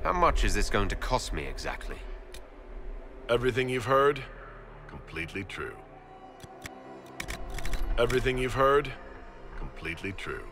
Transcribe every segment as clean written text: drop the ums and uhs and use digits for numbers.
How much is this going to cost me exactly? Everything you've heard, completely true. Everything you've heard, completely true.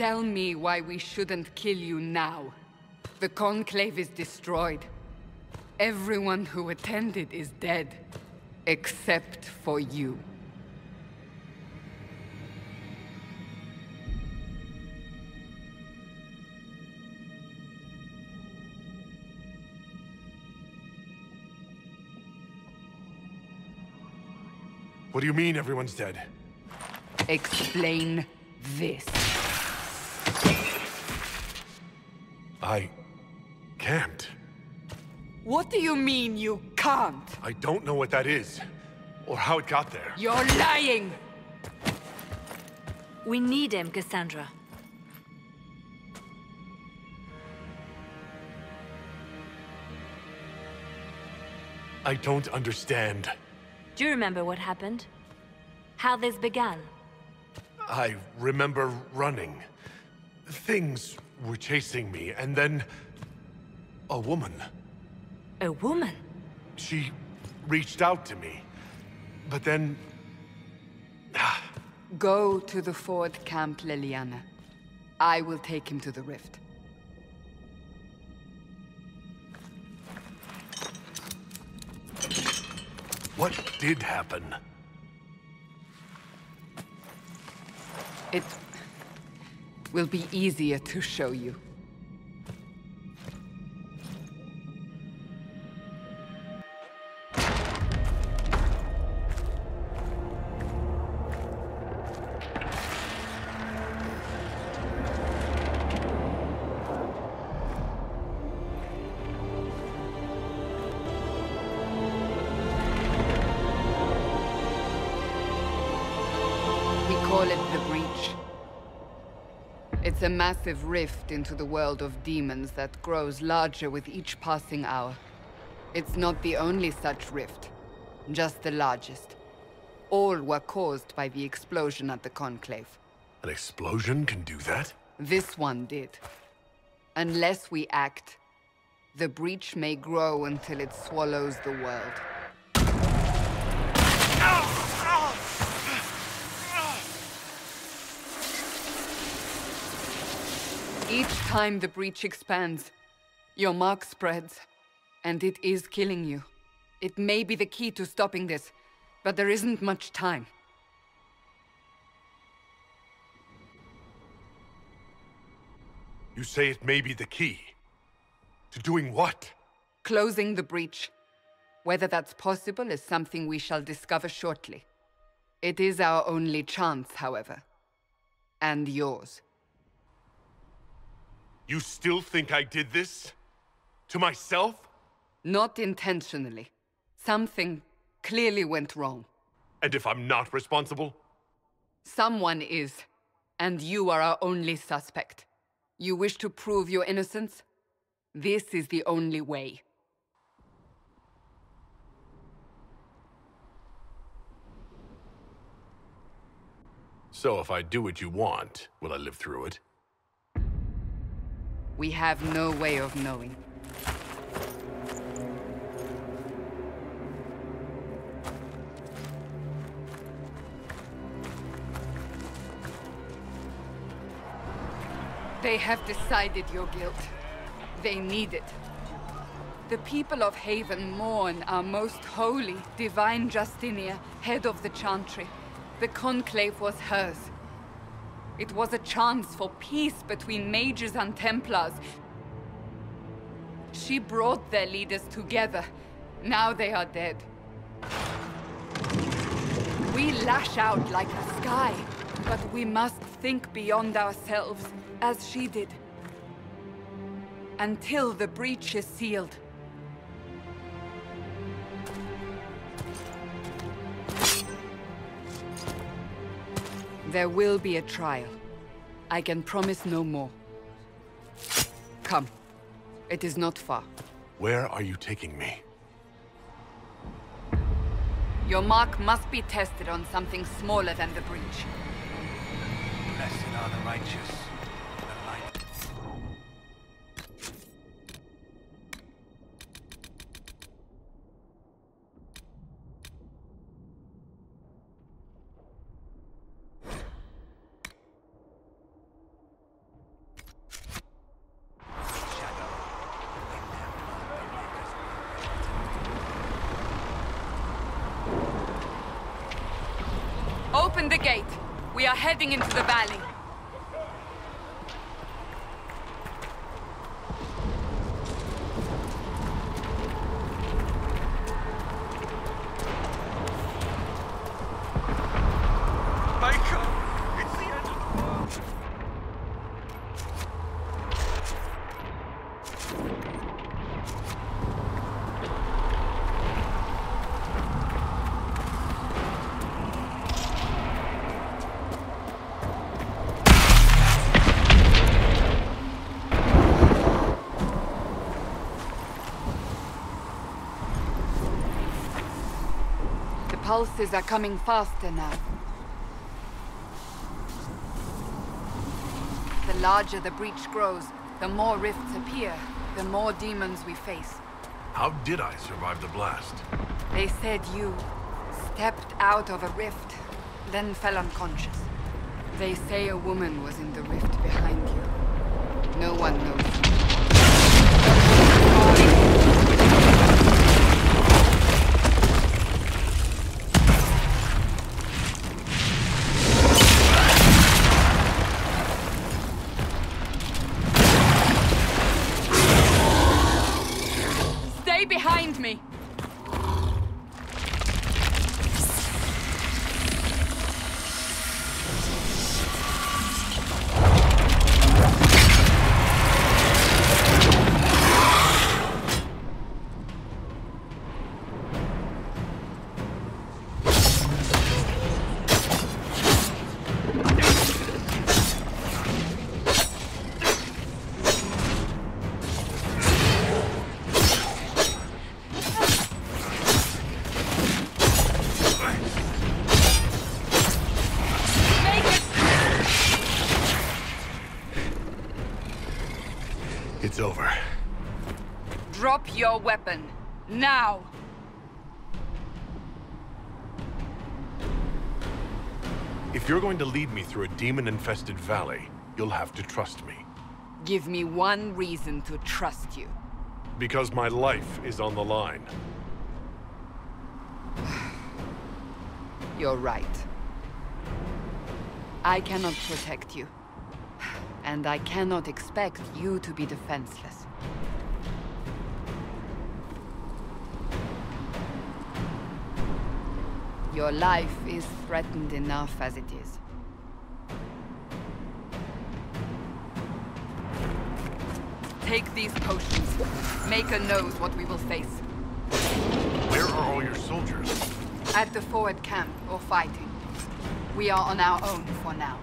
tell me why we shouldn't kill you now. The Conclave is destroyed. Everyone who attended is dead. Except for you. What do you mean everyone's dead? Explain this. I can't. What do you mean you can't? I don't know what that is, or how it got there. You're lying! We need him, Cassandra. I don't understand. Do you remember what happened? How this began? I remember running. Things were chasing me, and then... a woman. A woman? She reached out to me, but then... Go to the Ford Camp, Liliana. I will take him to the rift. What did happen? It will be easier to show you. Call it the Breach. It's a massive rift into the world of demons that grows larger with each passing hour. It's not the only such rift, just the largest. All were caused by the explosion at the Conclave. An explosion can do that? This one did. Unless we act, the Breach may grow until it swallows the world. Each time the Breach expands, your mark spreads, and it is killing you. It may be the key to stopping this, but there isn't much time. You say it may be the key. To doing what? Closing the Breach. Whether that's possible is something we shall discover shortly. It is our only chance, however. And yours. You still think I did this? To myself? Not intentionally. Something clearly went wrong. And if I'm not responsible? Someone is, and you are our only suspect. You wish to prove your innocence? This is the only way. So if I do what you want, will I live through it? We have no way of knowing. They have decided your guilt. They need it. The people of Haven mourn our most holy, divine Justinia, head of the Chantry. The Conclave was hers. It was a chance for peace between mages and Templars. She brought their leaders together. Now they are dead. We lash out like the sky, but we must think beyond ourselves, as she did. Until the breach is sealed. There will be a trial. I can promise no more. Come. It is not far. Where are you taking me? Your mark must be tested on something smaller than the breach. Blessed are the righteous. The light. Open the gate. We are heading into the valley. Michael! It's the end of the world! The pulses are coming faster now. The larger the breach grows, the more rifts appear, the more demons we face. How did I survive the blast? They said you stepped out of a rift, then fell unconscious. They say a woman was in the rift behind you. No one knows. Stay behind me! It's over. Drop your weapon. Now! If you're going to lead me through a demon-infested valley, you'll have to trust me. Give me one reason to trust you. Because my life is on the line. You're right. I cannot protect you. And I cannot expect you to be defenseless. Your life is threatened enough as it is. Take these potions. Maker knows what we will face. Where are all your soldiers? At the forward camp, or fighting. We are on our own for now.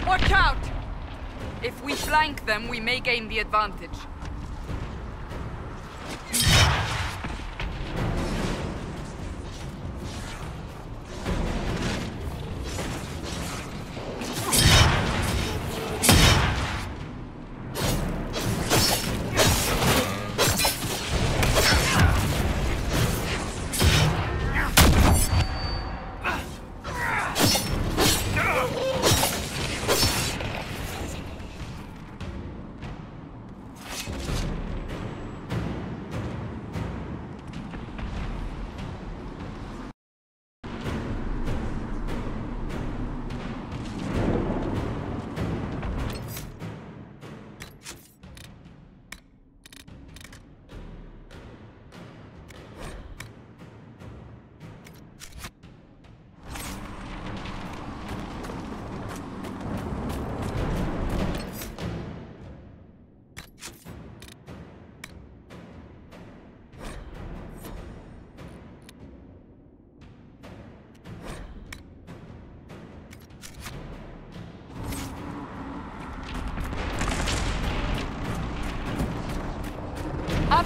Watch out! If we flank them, we may gain the advantage.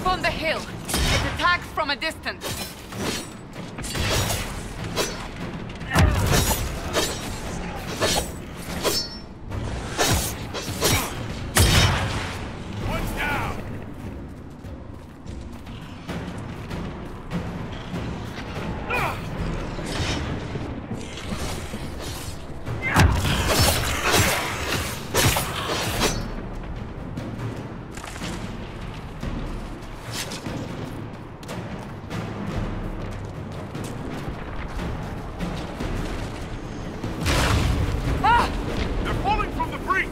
Up on the hill. It attacks from a distance. One's down! They're falling from the breach!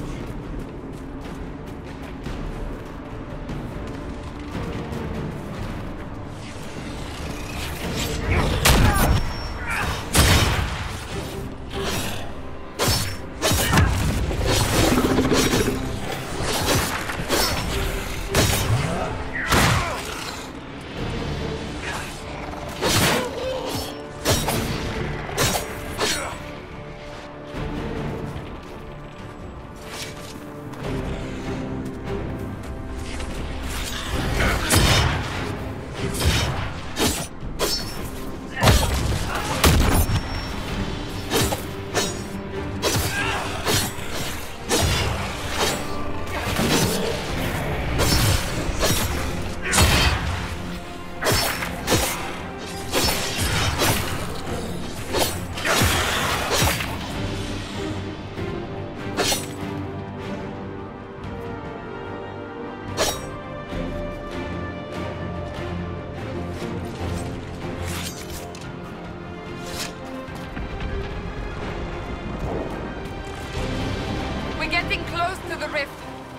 We're getting close to the rift.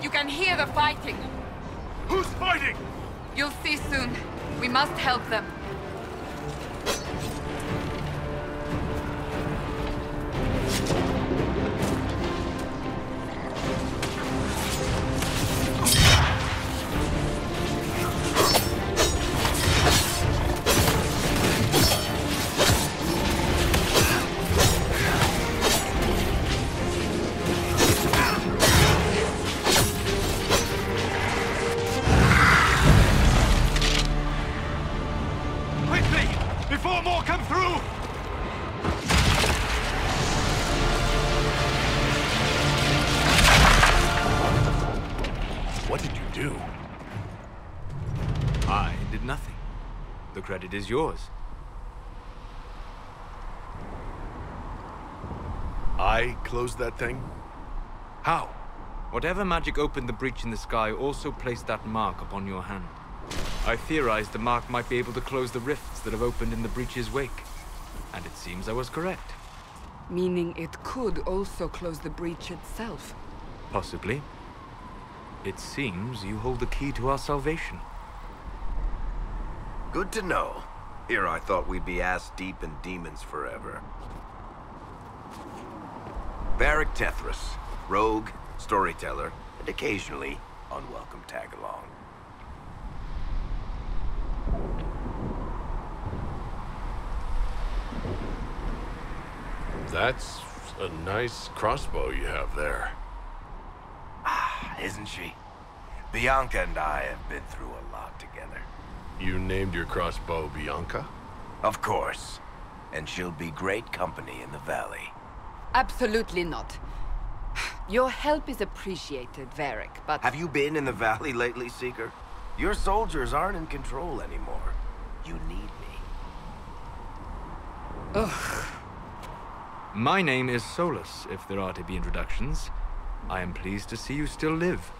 You can hear the fighting. Who's fighting? You'll see soon. We must help them. Quickly! Before more come through! What did you do? I did nothing. The credit is yours. I closed that thing? How? Whatever magic opened the breach in the sky also placed that mark upon your hand. I theorized the mark might be able to close the rifts that have opened in the breach's wake. And it seems I was correct. Meaning it could also close the breach itself. Possibly. It seems you hold the key to our salvation. Good to know. Here I thought we'd be ass-deep in demons forever. Varric Tethras, rogue, storyteller, and occasionally unwelcome tag-along. That's a nice crossbow you have there. Ah, isn't she? Bianca and I have been through a lot together. You named your crossbow Bianca? Of course. And she'll be great company in the valley. Absolutely not. Your help is appreciated, Varric, but... Have you been in the valley lately, Seeker? Your soldiers aren't in control anymore. You need me. Ugh. My name is Solus, if there are to be introductions. I am pleased to see you still live.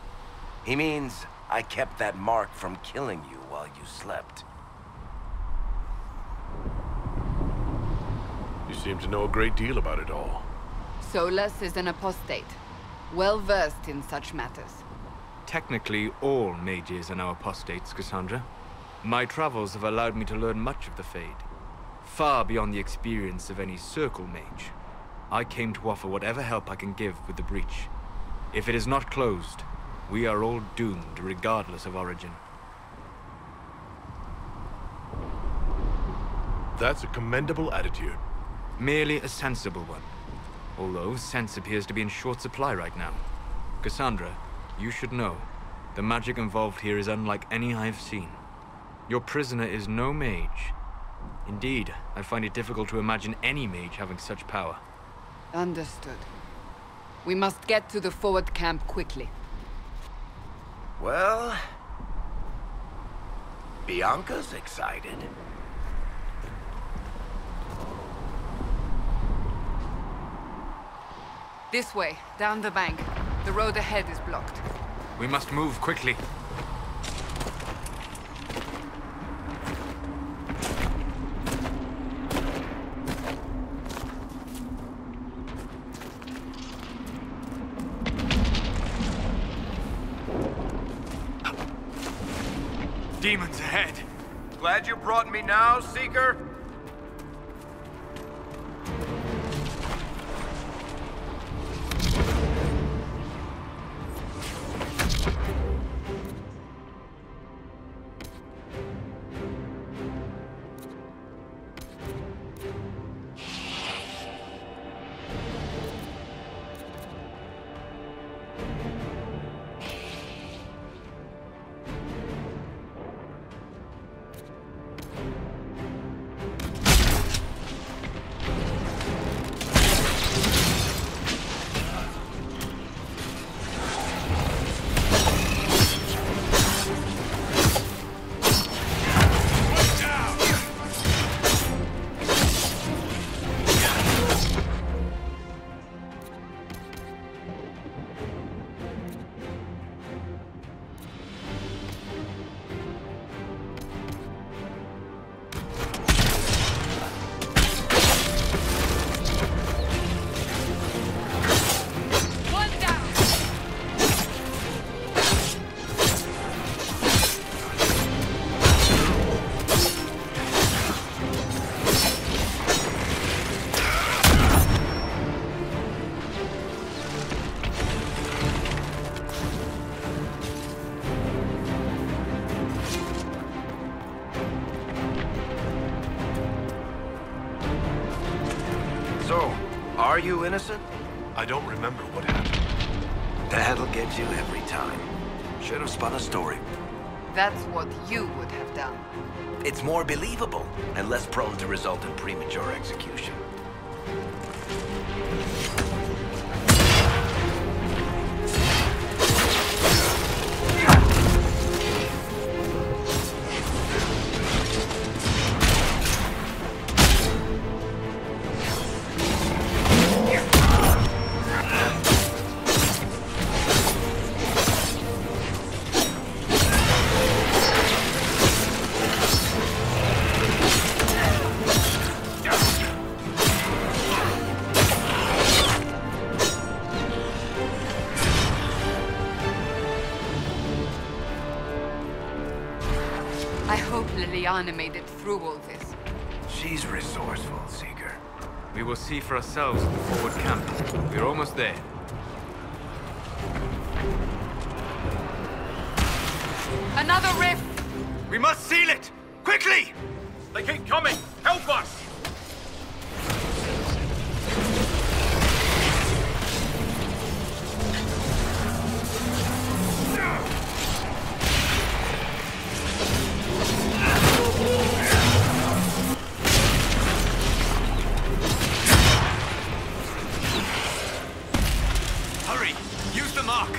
He means I kept that mark from killing you while you slept. You seem to know a great deal about it all. Solus is an apostate, well-versed in such matters. Technically, all mages are now apostates, Cassandra. My travels have allowed me to learn much of the Fade, far beyond the experience of any circle mage. I came to offer whatever help I can give with the breach. If it is not closed, we are all doomed, regardless of origin. That's a commendable attitude. Merely a sensible one. Although sense appears to be in short supply right now. Cassandra, you should know, the magic involved here is unlike any I have seen. Your prisoner is no mage. Indeed, I find it difficult to imagine any mage having such power. Understood. We must get to the forward camp quickly. Well... Bianca's excited. This way, down the bank. The road ahead is blocked. We must move quickly. Demons ahead. Glad you brought me now, Seeker? Are you innocent? I don't remember what happened. That'll get you every time. Should have spun a story. That's what you would have done. It's more believable and less prone to result in premature execution. I hope Liliana made it through all this. She's resourceful, Seeker. We will see for ourselves at the forward camp. We're almost there. Another rift! We must seal it! Quickly! They keep coming! Help us! Hurry! Use the mark!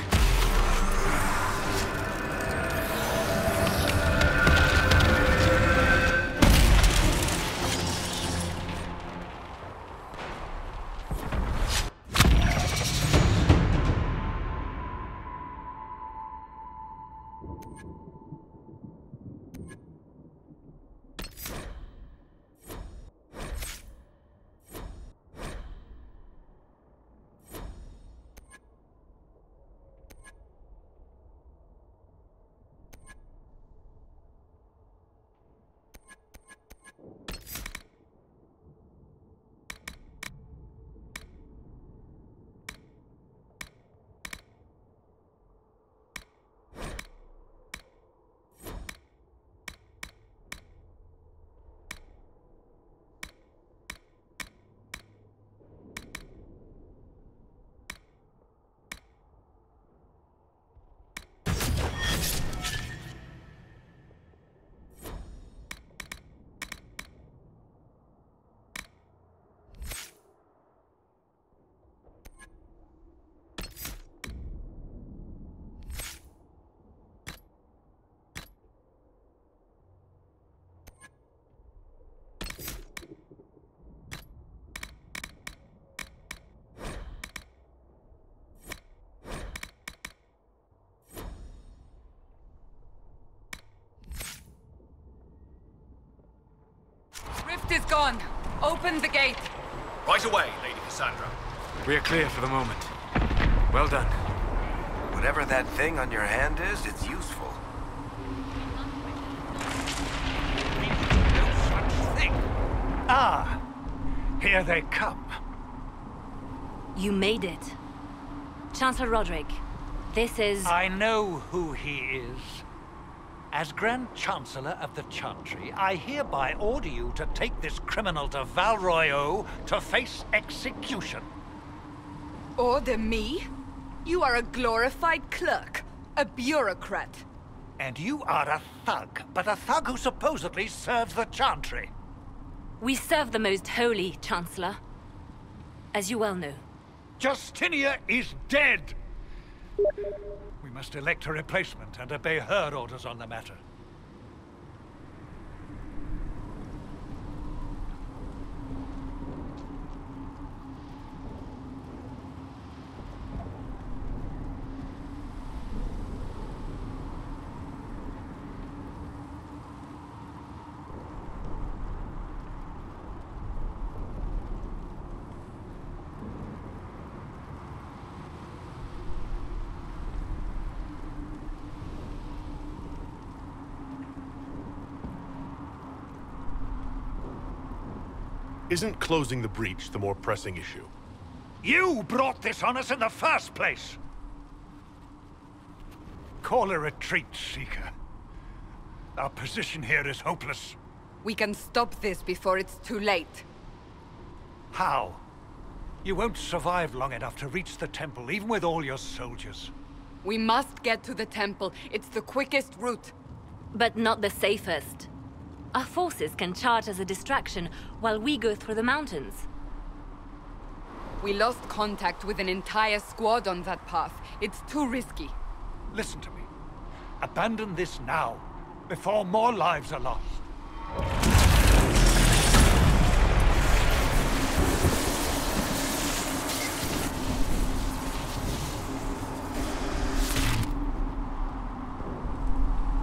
gone. Open the gate. Right away, Lady Cassandra. We are clear for the moment. Well done. Whatever that thing on your hand is, it's useful. No such thing. Ah, here they come. You made it. Chancellor Roderick, this is... I know who he is. As Grand Chancellor of the Chantry, I hereby order you to take this criminal to Val Royeaux to face execution. Order me? You are a glorified clerk, a bureaucrat. And you are a thug, but a thug who supposedly serves the Chantry. We serve the most holy, Chancellor. As you well know. Justinia is dead! We must elect a replacement and obey her orders on the matter. Isn't closing the breach the more pressing issue? You brought this on us in the first place! Call a retreat, Seeker. Our position here is hopeless. We can stop this before it's too late. How? You won't survive long enough to reach the temple, even with all your soldiers. We must get to the temple. It's the quickest route. But not the safest. Our forces can charge as a distraction while we go through the mountains. We lost contact with an entire squad on that path. It's too risky. Listen to me. Abandon this now, before more lives are lost.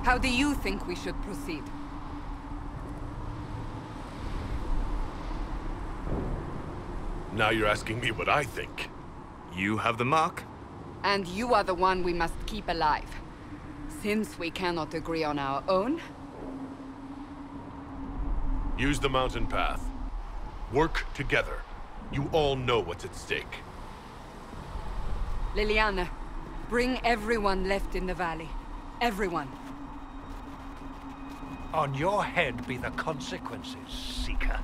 How do you think we should proceed? Now you're asking me what I think. You have the mark. And you are the one we must keep alive. Since we cannot agree on our own... Use the mountain path. Work together. You all know what's at stake. Liliana, bring everyone left in the valley. Everyone. On your head be the consequences, Seeker.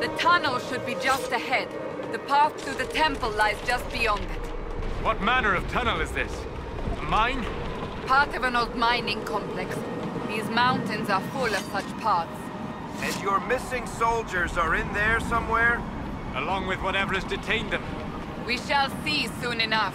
The tunnel should be just ahead. The path to the temple lies just beyond it. What manner of tunnel is this? A mine? Part of an old mining complex. These mountains are full of such paths. And your missing soldiers are in there somewhere? Along with whatever has detained them. We shall see soon enough.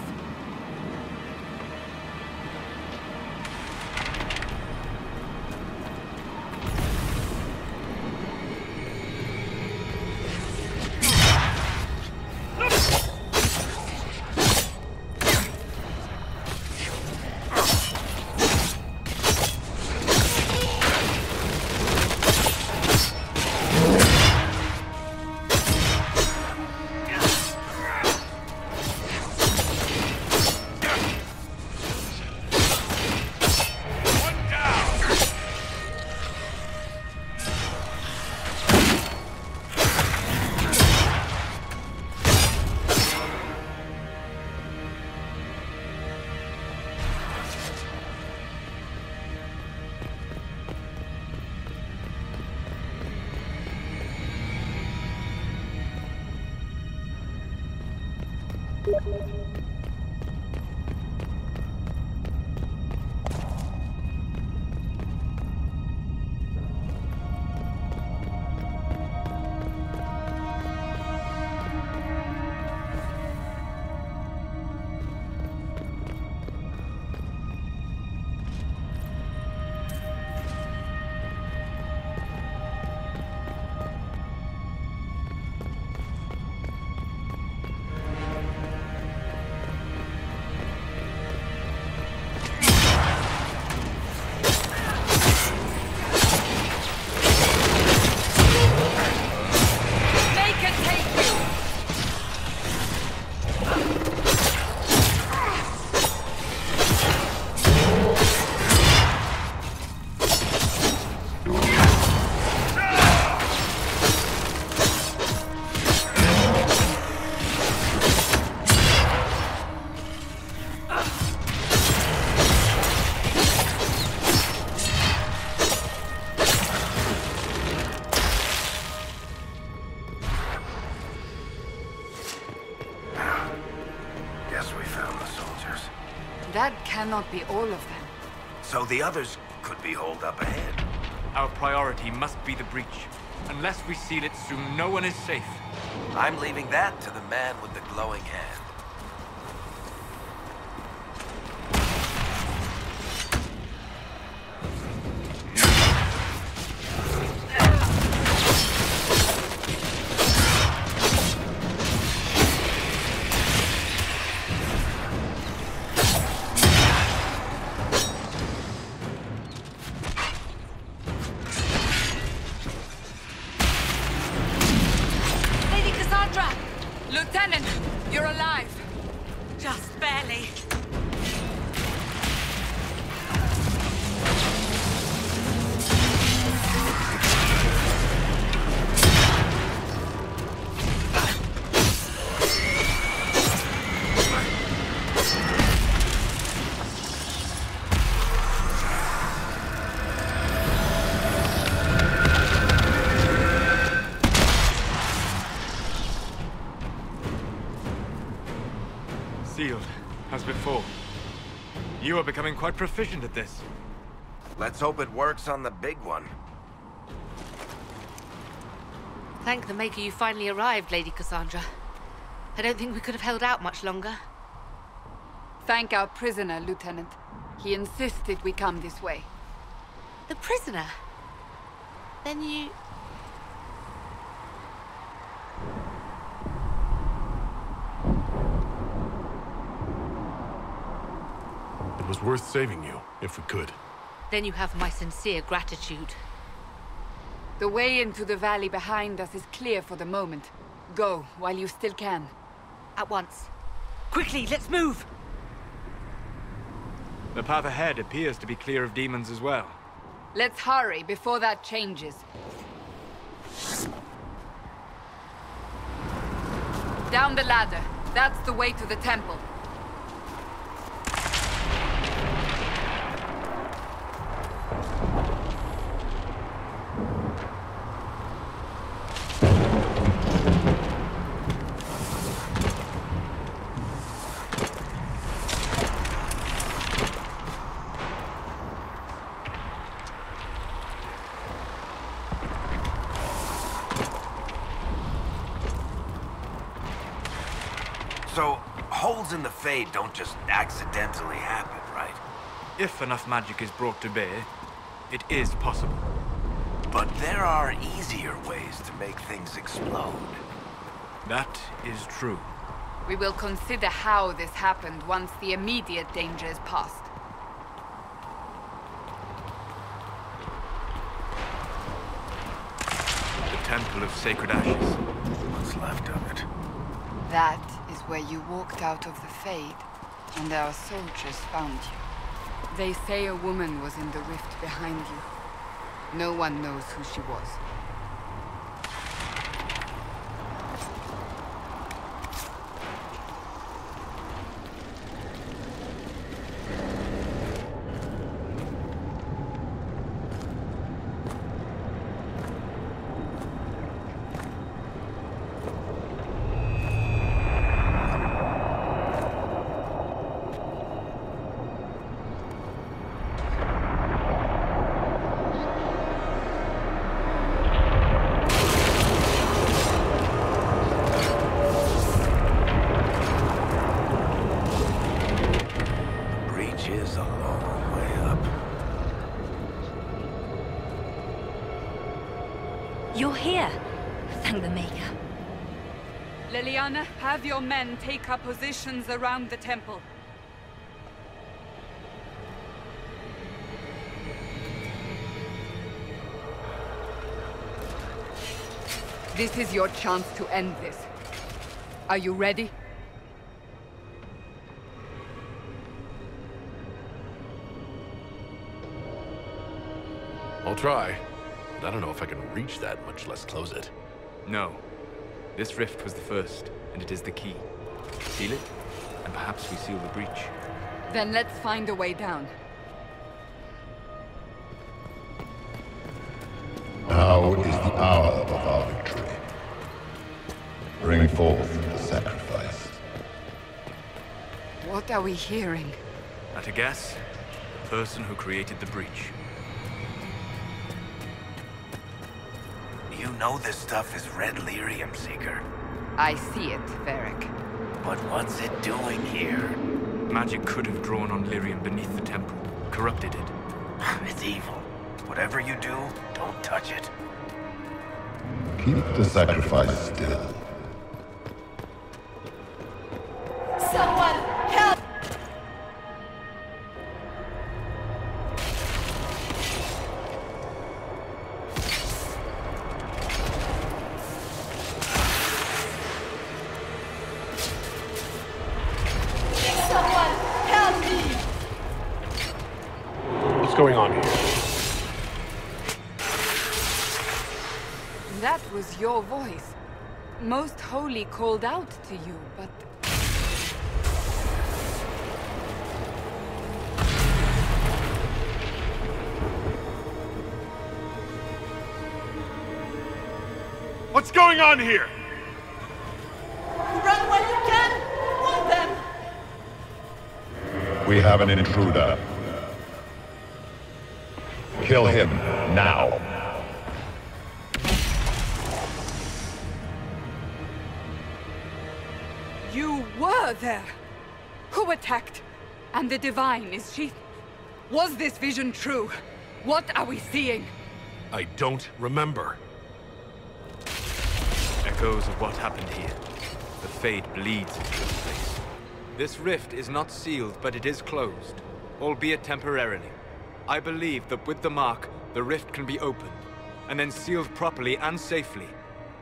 That cannot be all of them. So the others could be holed up ahead. Our priority must be the breach. Unless we seal it soon, no one is safe. I'm leaving that to the man with the glowing hand. Lieutenant, you're alive. Just barely. Sealed, as before. You are becoming quite proficient at this. Let's hope it works on the big one. Thank the Maker you finally arrived, Lady Cassandra. I don't think we could have held out much longer. Thank our prisoner, Lieutenant. He insisted we come this way. The prisoner? Then you... It was worth saving you, if we could. Then you have my sincere gratitude. The way into the valley behind us is clear for the moment. Go, while you still can. At once. Quickly, let's move! The path ahead appears to be clear of demons as well. Let's hurry before that changes. Down the ladder. That's the way to the temple. So, holes in the Fade don't just accidentally happen, right? If enough magic is brought to bear, it is possible. But there are easier ways to make things explode. That is true. We will consider how this happened once the immediate danger is past. The Temple of Sacred Ashes. What's left of it? That is where you walked out of the Fade, and our soldiers found you. They say a woman was in the rift behind you. No one knows who she was. Leliana, have your men take up positions around the temple. This is your chance to end this. Are you ready? I'll try, but I don't know if I can reach that, much less close it. No. This rift was the first, and it is the key. Seal it, and perhaps we seal the breach. Then let's find a way down. Now is the hour of our victory. Bring forth the sacrifice. What are we hearing? At a guess, the person who created the breach. You know this stuff is red lyrium, Seeker. I see it, Varric. But what's it doing here? Magic could have drawn on lyrium beneath the temple, corrupted it. It's evil. Whatever you do, don't touch it. Keep the sacrifice still. Someone help! Someone help me! What's going on here? That was your voice. Most Holy called out to you, but... What's going on here? Run when you can! Hold them! We have an intruder. Kill him now. You were there! Who attacked? And the Divine, is she... Was this vision true? What are we seeing? I don't remember. Echoes of what happened here. The Fade bleeds into this place. This rift is not sealed, but it is closed, albeit temporarily. I believe that with the mark, the rift can be opened, and then sealed properly and safely.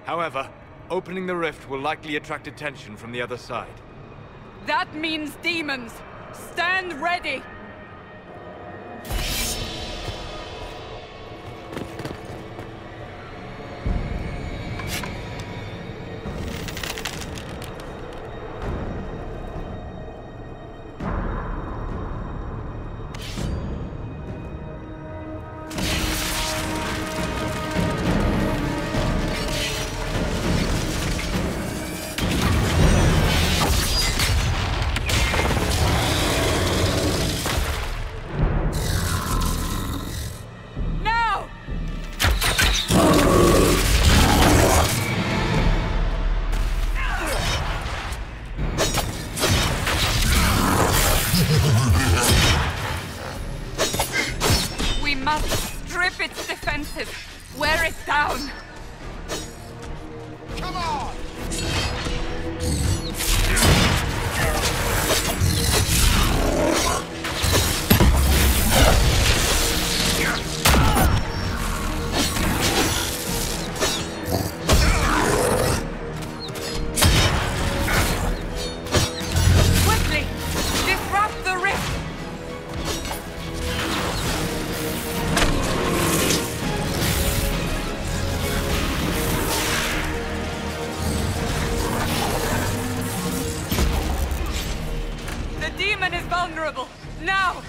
However, opening the rift will likely attract attention from the other side. That means demons! Stand ready! Wear it down! Come on! Quickly! Disrupt the rift! Vulnerable! Now!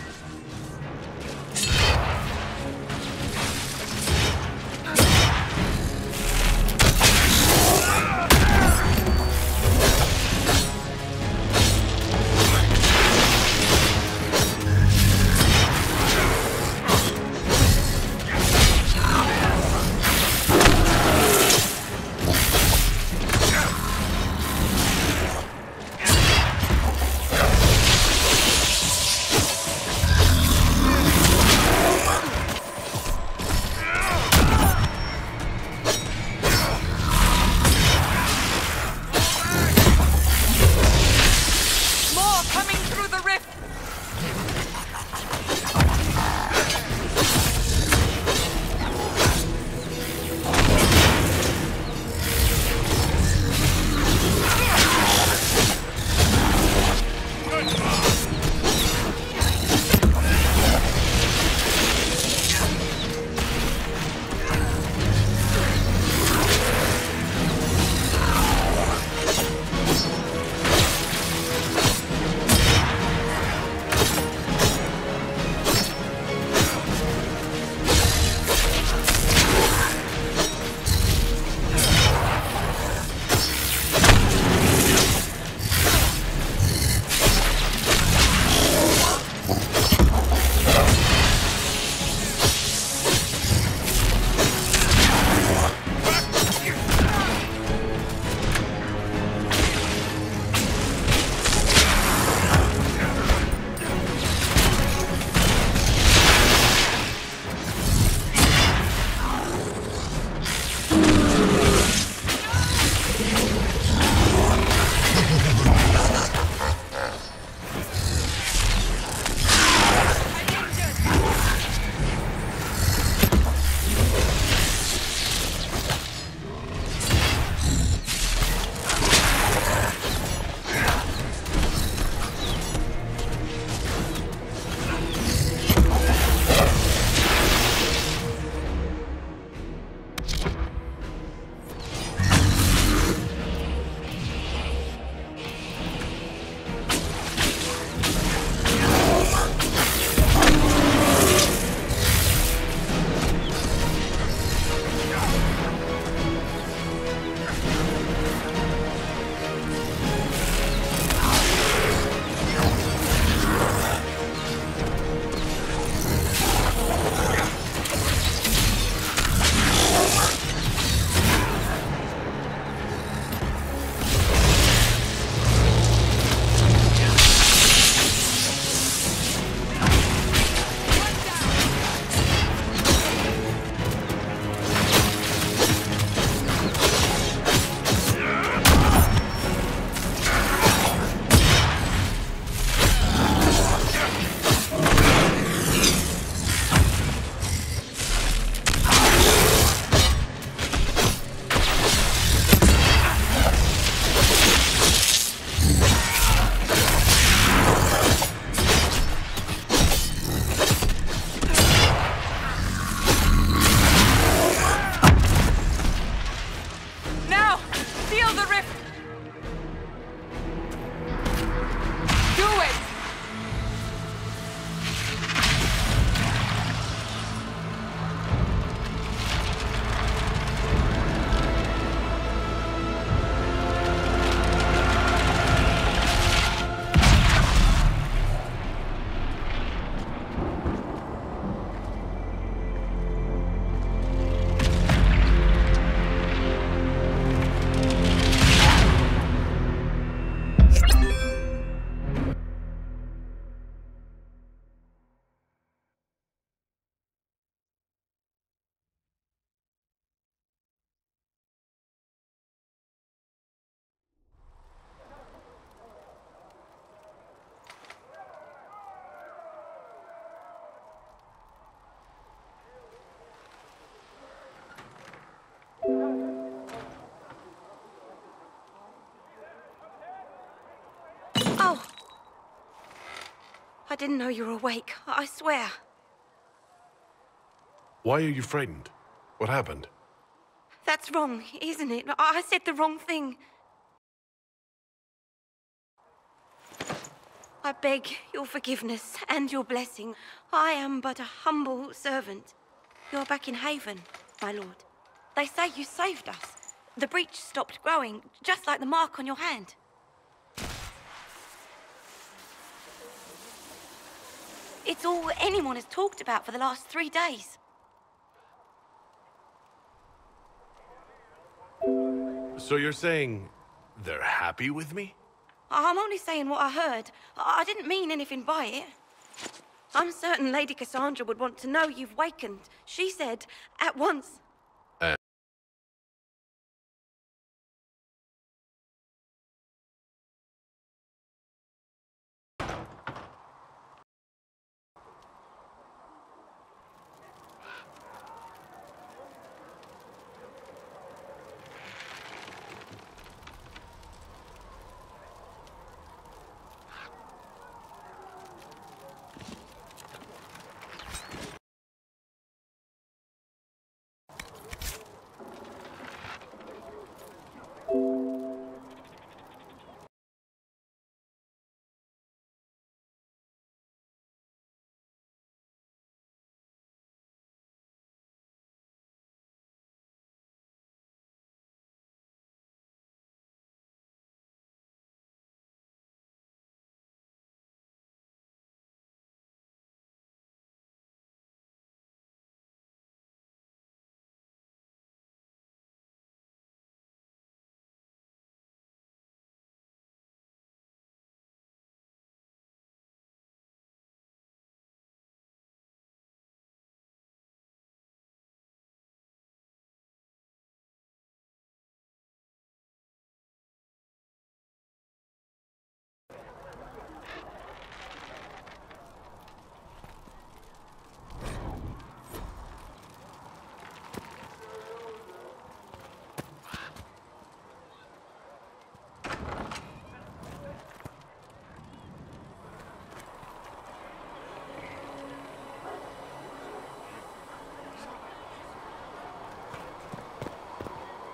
I didn't know you were awake, I swear. Why are you frightened? What happened? That's wrong, isn't it? I said the wrong thing. I beg your forgiveness and your blessing. I am but a humble servant. You're back in Haven, my lord. They say you saved us. The breach stopped growing, just like the mark on your hand. It's all anyone has talked about for the last 3 days. So you're saying they're happy with me? I'm only saying what I heard. I didn't mean anything by it. I'm certain Lady Cassandra would want to know you've wakened. She said, at once.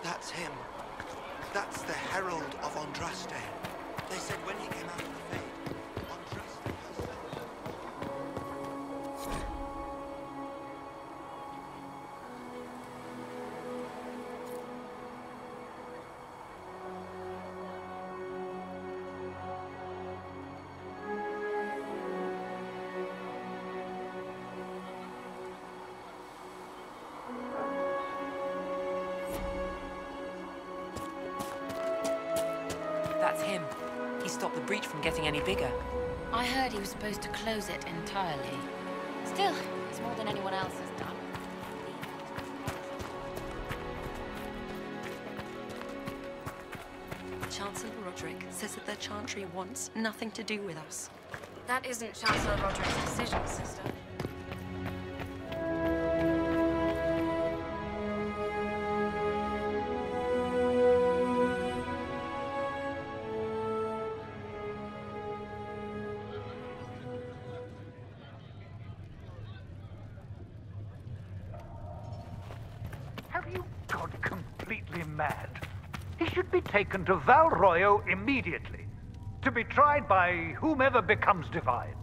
That's him. That's the Herald of Andraste. They said when he came out of the Fade, Andraste That's him. He stopped the breach from getting any bigger. I heard he was supposed to close it entirely. Still, it's more than anyone else has done. Chancellor Roderick says that the Chantry wants nothing to do with us. That isn't Chancellor Roderick's decision, sister. Have you gone completely mad? He should be taken to Val Royo immediately, to be tried by whomever becomes divine.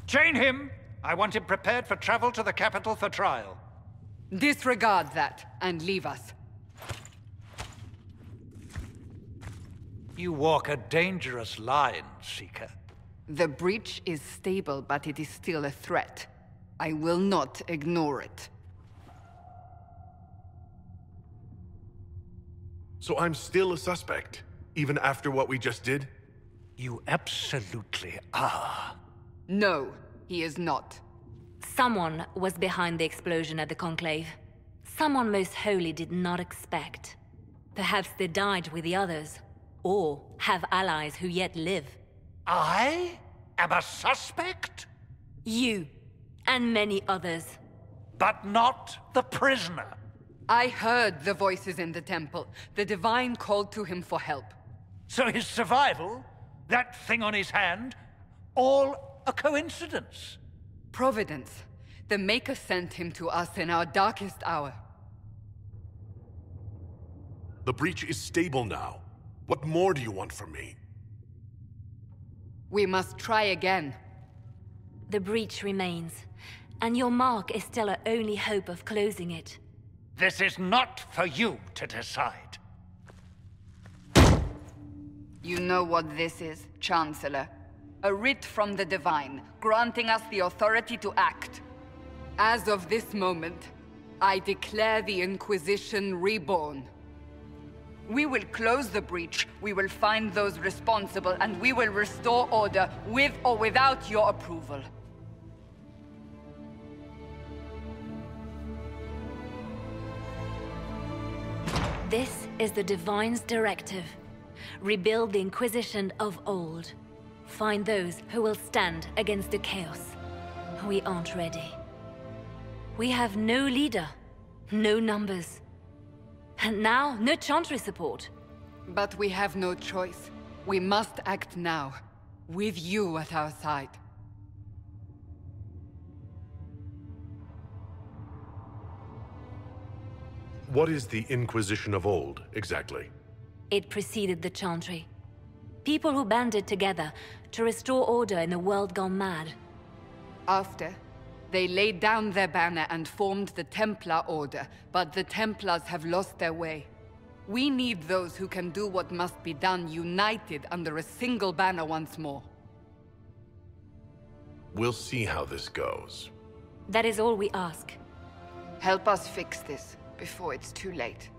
Chain him! I want him prepared for travel to the capital for trial. Disregard that, and leave us. You walk a dangerous line, Seeker. The breach is stable, but it is still a threat. I will not ignore it. So I'm still a suspect, even after what we just did? You absolutely are. No, he is not. Someone was behind the explosion at the Conclave. Someone Most Holy did not expect. Perhaps they died with the others, or have allies who yet live. I am a suspect? You, and many others. But not the prisoner. I heard the voices in the temple. The Divine called to him for help. So his survival That thing on his hand? All a coincidence? Providence. The Maker sent him to us in our darkest hour. The breach is stable now. What more do you want from me? We must try again. The breach remains, and your mark is still our only hope of closing it. This is not for you to decide. You know what this is, Chancellor. A writ from the Divine, granting us the authority to act. As of this moment, I declare the Inquisition reborn. We will close the breach, we will find those responsible, and we will restore order with or without your approval. This is the Divine's directive. Rebuild the Inquisition of old. Find those who will stand against the chaos. We aren't ready. We have no leader, no numbers. And now, no Chantry support. But we have no choice. We must act now, with you at our side. What is the Inquisition of old, exactly? It preceded the Chantry. People who banded together to restore order in a world gone mad. After, they laid down their banner and formed the Templar Order, but the Templars have lost their way. We need those who can do what must be done united under a single banner once more. We'll see how this goes. That is all we ask. Help us fix this before it's too late.